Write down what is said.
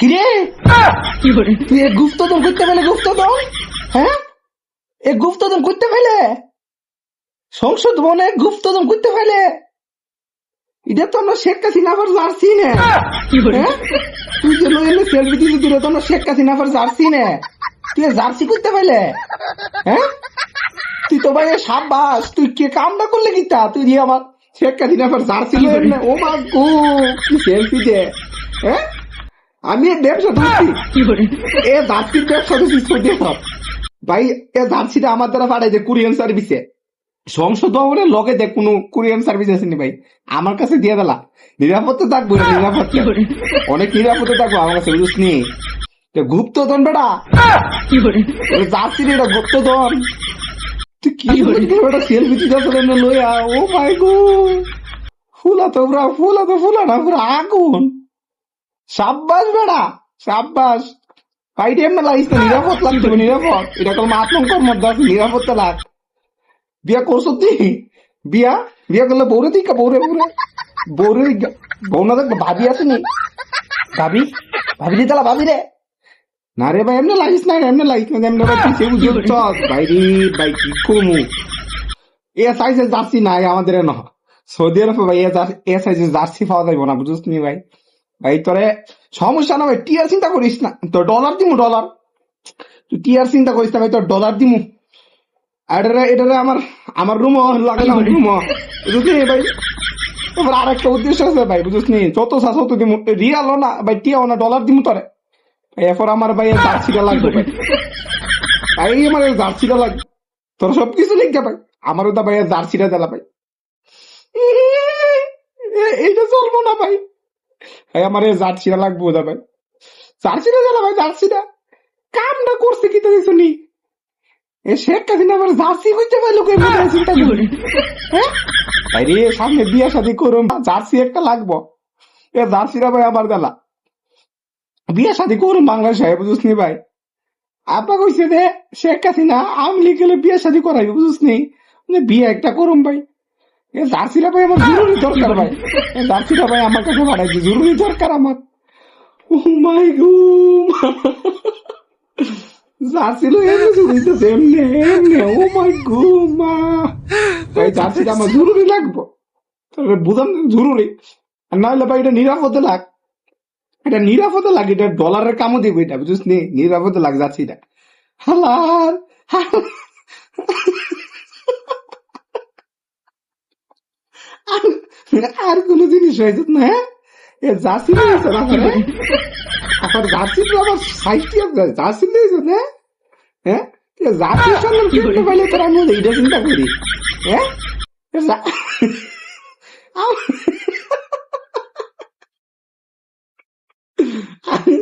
কিরে তুই এ গুপ্তধন করতে পেলে গুপ্তধন? হ্যাঁ, এ গুপ্তধন করতে পেলে সংসদ ভবনে গুপ্তধন করতে পেলে? এটা তো আমরা শেখ হাসিনার জার্সি নে। হ্যাঁ, তুই যে এনে সেলফি দিলি দিলে তো আমরা শেখ হাসিনার জার্সি নে। তুই জার্সি করতে পেলে? হ্যাঁ, তুই তো ভাই সাব্বাস, তুই কে কামটা করলে কিতা? তুই দিয়ে আমার শেখ হাসিনার জার্সি লয়ে এনে ও মা গো কি সেলফি দে। হ্যাঁ, আমি এ ব্যবসা ধরছি, এ জার্সির ব্যবসা ধরছি সত্যি সব ভাই। এ জার্সিটা আমার দ্বারা পাঠাইছে কুরিয়ান সার্ভিসে। সংসদ ভবনের লগে দেখ কোনো কুরিয়ান সার্ভিস আসেনি ভাই, আমার কাছে দিয়ে দিলা। নিরাপত্তা থাকবো, নিরাপত্তা অনেক নিরাপত্তা থাকবো আমার কাছে, বুঝিস নি? গুপ্তধন বেটা, জার্সি এটা গুপ্তধন। তুই কি বেটা সেলফি দিতে লইয়া? ও মাই গো, ফুলা তো ফুলা না পুরো আগুন। সাব্বাস বেটা সাব্বাস ভাই, এমনি লাগিস না, নিরাপদ লাগতে হবে, নিরাপদ। এটা কোনো আতঙ্কর মধ্যে আছে, নিরাপত্তা লাগ। বিয়া করছো তুই? বিয়া বিয়া করলে বৌরে দিকা, বৌরে বউ না দেখবো, ভাবি আছে নি? ভাবি দি তালা ভাবি রে। না রে ভাই, এমনি লাগিস না, এমনি লাগিস না, এমনি ভাই তুই সেবু যোগ চস ভাই রে ভাই, কি কমু। এ সাইজের জার্সি নাই আমাদের ন সৌদি আরব ভাই, এ সাইজের জার্সি পাওয়া যাইব না, বুঝছিস নি ভাই? ভাই তোরে সমস্যা না ভাই, টিয়ার চিন্তা করিস না, তোর ডলার দিমু, ডলার। তুই টিয়ার চিন্তা করিস না ভাই, তোর ডলার দিমু। এটারে আমার রুম লাগালাম, রুম বুঝলি ভাই। এবার আর একটা উদ্দেশ্য আছে ভাই, বুঝিস নি? যত চাষ তত দিমু, রিয়ালও না ভাই, টিয়াও না, ডলার দিমু তোরে। এরপর আমার ভাই জার্সিটা লাগবে ভাই, ভাই আমার জার্সিটা লাগবে। তোর সবকিছু লিখতে ভাই, আমারও তো ভাই জার্সিটা দিলা ভাই। এইটা চলবো না ভাই, আমার জার্সিটা লাগবো ওটা ভাই, জার্সিটা দিলা ভাই, জার্সিটা কামটা করছে কি তো শুনি। এ শেখ হাসিনা আবার জার্সি হইতে পারলো, চিন্তা করি। হ্যাঁ ভাই রে, সামনে বিয়ে শাদী করুন, জার্সি একটা লাগবো। এ জার্সিটা ভাই আমার দেলা, বিয়ে শাদী করুন বাংলাদেশে, বুঝিস নি ভাই? আপা কইছে যে শেখ হাসিনা আওয়ামী লীগ গেলে বিয়ে শাদী করাইবে, বুঝিস নি? বিয়ে একটা করুন ভাই। এ জার্সিটা ভাই আমার জরুরি দরকার ভাই, জার্সিটা ভাই আমার কাছে পাঠাইছে, জরুরি দরকার আমার। ও মাই গো, জার্সি লইয়া দিতেছে এমনি এমনি। ও মাই গো মা, ভাই জার্সিটা আমার জরুরি লাগবো, তবে বুঝান জরুরি। আর না হলে ভাই এটা নিরাপদে লাগ, এটা নিরাপদে লাগ, এটা ডলারের কামও দিব, এটা বুঝিস নি? নিরাপদে লাগ জার্সিটা। হালার আর কোন জিনিস হয়েছে না? হ্যাঁ, এ জার্সি নিয়েছে না, আবার জার্সি তো আবার সাইজটি জার্সি নিয়েছে না? হ্যাঁ, জাতির সঙ্গে কিনতে পারলে তোর আমি এটা চিন্তা করি। হ্যাঁ, আমি